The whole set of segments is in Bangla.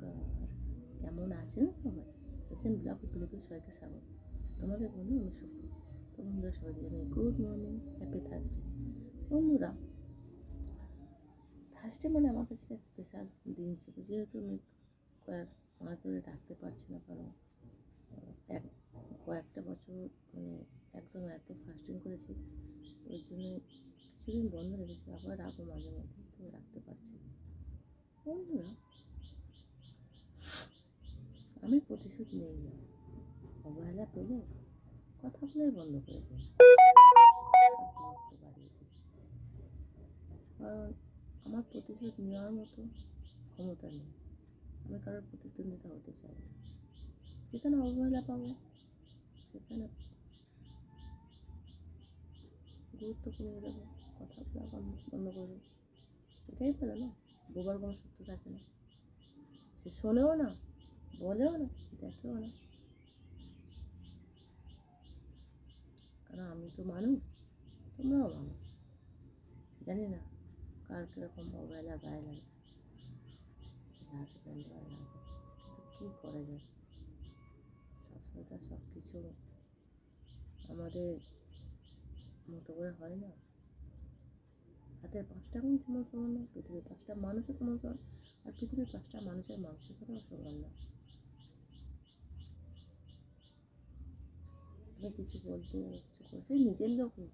নমস্কার, কেমন আছেন সবাই? এসএম ব্লগ উপলক্ষে সবাইকে স্বাগত। তোমাদের বন্ধু আমি শুভ। তো বন্ধুরা সবাইকে জানাই গুড মর্নিং, হ্যাপি থার্সডে। বন্ধুরা, থার্সডে মানে আমার কাছে একটা স্পেশাল দিন ছিল, যেহেতু আমি কয়েক মাস ধরে রাখতে পারছি না, কারণ কয়েকটা বছর মানে একদম এত ফাস্টিং করেছি, ওই জন্য কিছুদিন বন্ধ রেখেছি, আবার রাখবো মাঝে মধ্যে, তো রাখতে পারছি না। বন্ধুরা, আমি প্রতিশোধ নেই না, অবহেলা পেলে কথা বলাই বন্ধ করে দিই, দূরত্ব বাড়িয়ে দিই, কারণ আমার প্রতিশোধ নেওয়ার মতো ক্ষমতা নেই। আমি কারোর প্রতিদ্বন্দ্বিতা হতে চাই না। যেখানে অবহেলা পাবো সেখানে গুরুত্ব কমিয়ে দেবো, কথা বলা বন্ধ করবো, এটাই ভালো না? বোবার কোনো সত্য থাকে না, সে শোনেও না, বলেও না, দেখেও না, কারণ আমি তো মানুষ, তোমরাও মানুষ। জানি না কার কীরকম অবহেলা গায়ে লাগে, কিন্তু কী করা যায়? সবসময় তো সব কিছু আমাদের মতো করে হয় না। হাতের 5টা আঙুল যেমন সমান না, পৃথিবীর 5টা মানুষও তেমন সমান, আর পৃথিবীর 5টা মানুষের মানসিকতাও সমান না। তুমি কিছু বলতে, কিছু করতে, নিজের লোকই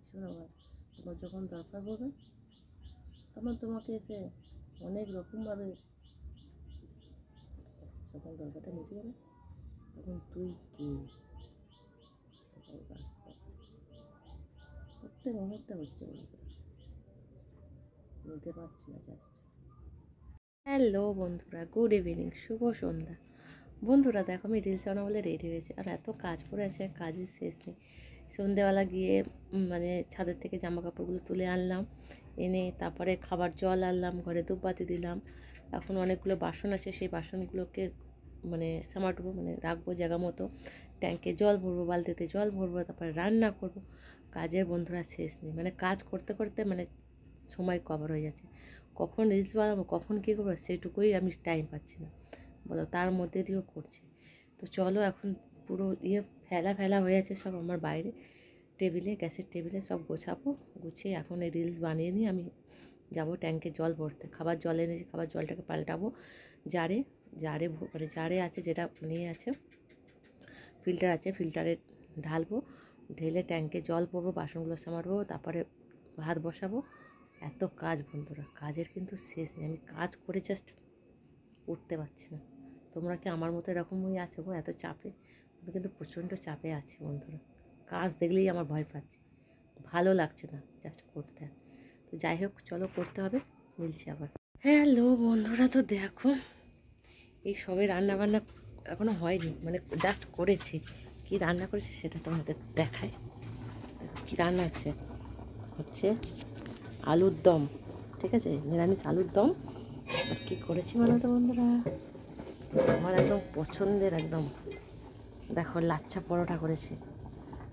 শোনো ভাই, তোমার যখন দরকার পড়বে তখন তোমাকে এসে অনেক রকমভাবে, যখন দরকারটা মিটে যাবে তখন তুই কে, এটাই বাস্তব। প্রত্যেক মুহূর্তে হচ্ছে বলতে নিতে পারছি না জাস্ট। হ্যালো বন্ধুরা, গুড ইভিনিং, শুভ সন্ধ্যা। বন্ধুরা দেখো, আমি রিলস বানাবো বলে রেডি হয়েছি, আর এত কাজ পড়ে আছে, কাজের শেষ নেই। সন্ধ্যেবেলা গিয়ে মানে ছাদের থেকে জামা কাপড়গুলো তুলে আনলাম, এনে তারপরে খাবার জল আনলাম, ঘরে ধূপবাতি দিলাম। এখন অনেকগুলো বাসন আছে, সেই বাসনগুলোকে মানে সামাটবো, মানে রাখবো জায়গা মতো। ট্যাঙ্কে জল ভরবো, বালতিতে জল ভরবো, তারপরে রান্না করবো। কাজের বন্ধুরা শেষ নেই, মানে কাজ করতে করতে মানে সময় কভার হয়ে যাচ্ছে। কখন রিলস বানাবো, কখন কী করবো, সেটুকুই আমি টাইম পাচ্ছি না, বলো, তার মধ্যে দিয়েও করছি। তো চলো, এখন পুরো ফেলা ফেলা হয়ে আছে সব আমার বাইরে টেবিলে, গ্যাসের টেবিলে সব গোছাবো। গুছিয়ে এখন এই রিলস বানিয়ে নিয়ে আমি যাবো ট্যাঙ্কে জল ভরতে। খাবার জল এনেছি, খাবার জলটাকে পাল্টাবো জারে, মানে জারে আছে, যেটা নিয়ে আছে, ফিল্টার আছে, ফিল্টারে ঢালবো, ঢেলে ট্যাঙ্কে জল পরবো, বাসনগুলো সামারবো, তারপরে ভাত বসাবো। এত কাজ বন্ধুরা, কাজের কিন্তু শেষ নেই। আমি কাজ করে জাস্ট উঠতে পারছি না। তোমরা কি আমার মতো এরকমই আছো গো, এত চাপে? আমি কিন্তু প্রচণ্ড চাপে আছি বন্ধুরা, কাজ দেখলেই আমার ভয় পাচ্ছে, ভালো লাগছে না জাস্ট করতে। তো যাই হোক, চলো, করতে হবে, মিলছি আবার। হ্যালো বন্ধুরা, তো দেখো এই সবে রান্নাবান্না এখনও হয়নি, মানে জাস্ট করেছি। কি রান্না করেছি সেটা তোমাদের দেখায়। কি রান্না হচ্ছে আলুর দম, ঠিক আছে, নিরামিষ আলুর দম। আর কী করেছি বলো তো বন্ধুরা, আমার একদম পছন্দের, একদম দেখো, লাচ্ছা পরোটা করেছি,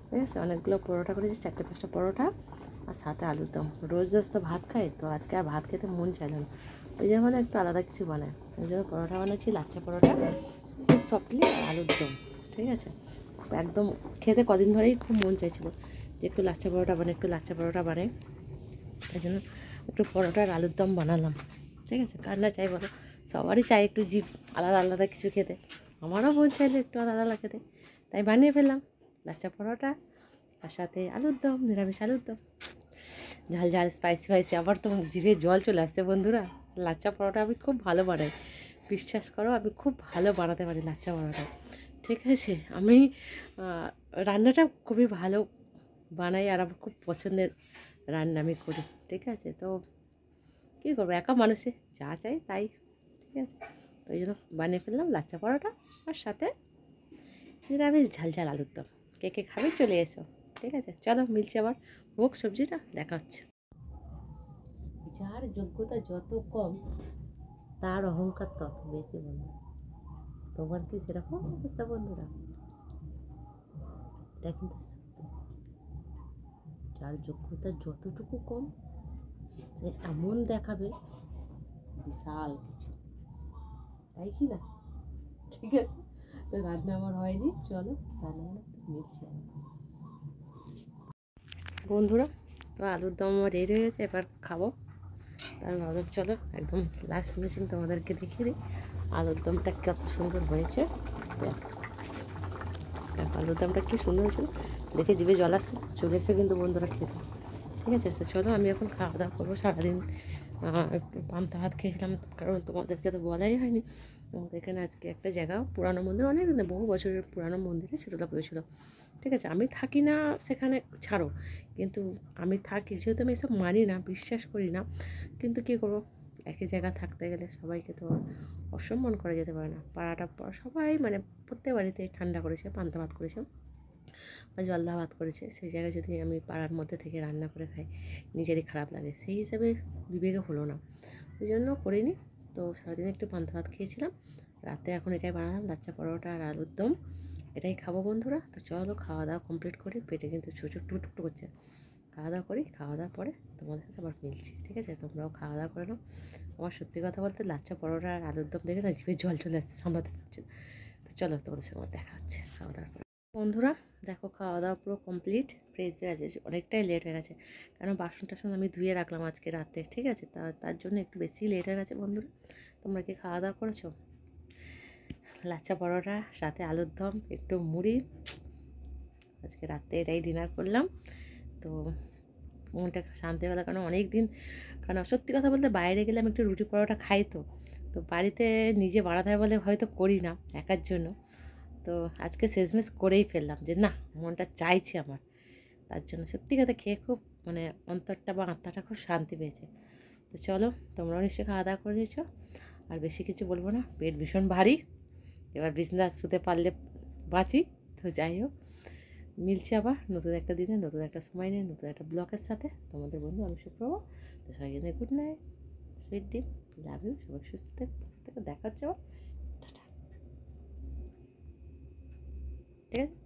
ঠিক আছে, অনেকগুলো পরোটা করেছি, 4-5টা পরোটা, আর সাথে আলুর দম। রোজ রোজ তো ভাত খাই, তো আজকে আর ভাত খেতে মন চাইল না, ওই জন্য একটু আলাদা কিছু বানায়, ওই জন্য পরোটা বানাচ্ছি, লাচ্ছা পরোটা, খুব সফটলি, আর আলুর দম, ঠিক আছে। একদম খেতে কদিন ধরেই খুব মন চাইছিলো যে একটু লাচ্ছা পরোটা বানাই, তাই জন্য একটু পরোটা আর আলুর দম বানালাম, ঠিক আছে। কার না চাই বলো, সবারই চাই একটু জিভ আলাদা আলাদা কিছু খেতে, আমারও মন চাইলে একটু আলাদা আলাদা খেতে, তাই বানিয়ে ফেললাম লাচ্ছা পরোটা, আর সাথে আলুর দম, নিরামিষ আলুর দম, ঝাল ঝাল স্পাইসি স্পাইসি। আবার তো জিভে জল চলে আসছে বন্ধুরা। লাচ্ছা পরোটা আমি খুব ভালো বানাই, বিশ্বাস করো, আমি খুব ভালো বানাতে পারি লাচ্ছা পরোটা, ঠিক আছে। আমি রান্নাটা খুবই ভালো বানাই, আর আমার খুব পছন্দের রান্না আমি করি, ঠিক আছে। তো কী করবো, একা মানুষে যা চাই তাই, ঠিক আছে। তো ওই জন্য বানিয়ে ফেললাম লাচ্ছা পরোটা, আর সাথে নিরামিষ ঝাল ঝাল আলুর দম। কে কে খাবে চলে এসো, ঠিক আছে। চলো, মিলছে আবার, হোক সবজিটা, দেখা হচ্ছে। যার যোগ্যতা যত কম, তার অহংকার তত বেশি বন্ধু। তোমার কি সেরকম অবস্থা বন্ধুরা? এটা কিন্তু সত্যি। যার যোগ্যতা যতটুকু কম, সে এমন দেখাবে বিশাল কিছু, তাই কি না? ঠিক আছে, তো রান্না আমার হয়নি, চলো রান্না মিলছে বন্ধুরা। তো আলুর দম আমার রেডি হয়ে গেছে, এবার খাবো। তার ভাবলাম চলো একদম লাস্ট ফিনিশিং তোমাদেরকে দেখিয়ে দিই আলুর দমটা কত সুন্দর হয়েছে। দেখো আলুর দমটা কী সুন্দর হয়েছিল, দেখে জিভে জল আসছে, চলে এসে কিন্তু বন্ধুরা খেতে। ঠিক আছে, তো চলো আমি এখন খাওয়া দাওয়া করবো। সারাদিন একটু পান্তা ভাত খেয়েছিলাম, কারণ তোমাদেরকে তো বলাই হয়নি। আমাদের এখানে আজকে একটা জায়গা পুরানো মন্দির, অনেক বহু বছরের পুরানো মন্দিরে শীতলা পড়েছিল। ঠিক আছে, আমি থাকি না সেখানে, ছাড়ো, কিন্তু আমি থাকি, যেহেতু আমি এসব মানি না, বিশ্বাস করি না, কিন্তু কী করবো, একই জায়গা থাকতে গেলে সবাইকে তো অসম্মান করা যেতে পারে না। পাড়াটা সবাই মানে প্রত্যেক বাড়িতে ঠান্ডা করেছে, পান্তা ভাত করেছে বা জলদা ভাত করেছে, সেই জায়গায় যদি আমি পাড়ার মধ্যে থেকে রান্না করে খাই, নিজেরই খারাপ লাগে, সেই হিসাবে বিবেকে হলো না, ওই জন্য করিনি। তো সারাদিন একটু পান্তা ভাত খেয়েছিলাম, রাতে এখন এটাই বানালাম, লাচ্চা পরোটা আর আলুর দম, এটাই খাবো বন্ধুরা। তো চলো খাওয়া দাওয়া কমপ্লিট করি, পেটে কিন্তু ছোটো টুকটুক করছে। খাওয়া দাওয়া করি, খাওয়া দাওয়ার পরে তোমাদের সাথে আবার মিলছি। ঠিক আছে, তোমরাও খাওয়া দাওয়া করে নাও। আমার সত্যি কথা বলতে লাচ্চা পরোটা আর আলুর দম দেখে না জিভে জল চলে আসছে, সামলাতে পারছি না। তো চলো তোমাদের সঙ্গে দেখা হচ্ছে খাওয়া দাওয়া করে। বন্ধুরা দেখো খাওয়া দাওয়া পুরো কমপ্লিট, ফ্রেশ হয়ে আছে, অনেকটাই লেট হয়ে গেছে, কারণ বাসন টাসন আমি ধুয়ে রাখলাম আজকে রাতে। ঠিক আছে, তার জন্য একটু বেশি লেট হয়ে গেছে বন্ধুরা। তোমরা কি খাওয়া দাওয়া করেছো? লাচ্চা পরোটা সাথে আলুর দম, একটু মুড়ি, আজকে রাতে এটাই ডিনার করলাম। তো মনটা শান্তি হলো, কারণ অনেক দিন, কারণ সত্যি কথা বলতে বাইরে গেলে আমি একটু রুটি পরোটা খাই, তো তো বাড়িতে নিজে বানাতে হয় বলে হয়তো করি না একার জন্য। তো আজকে শেষমেশ করেই ফেললাম, যে না মনটা চাইছে আমার, তার জন্য সত্যি কথা খেয়ে খুব মানে অন্তরটা বা আত্মাটা খুব শান্তি পেয়েছে। তো চলো তোমরাও নিশ্চয়ই খাওয়া দাওয়া করে নিয়েছো, আর বেশি কিছু বলবো না, পেট ভীষণ ভারী, এবার বিছানা শুতে পারলে বাঁচি। তো যাই হোক, মিলছে আবার নতুন একটা দিনে, নতুন একটা সময় নিয়ে, নতুন একটা ব্লগের সাথে। তোমাদের বন্ধু আমি সুপ্রভা। তো সবাই জন্য গুড নাইট, সুইট ডিম, লাভ ইউ, সবাই সুস্থ থেকে দেখা হচ্ছে আবার, টাটা। ঠিক আছে।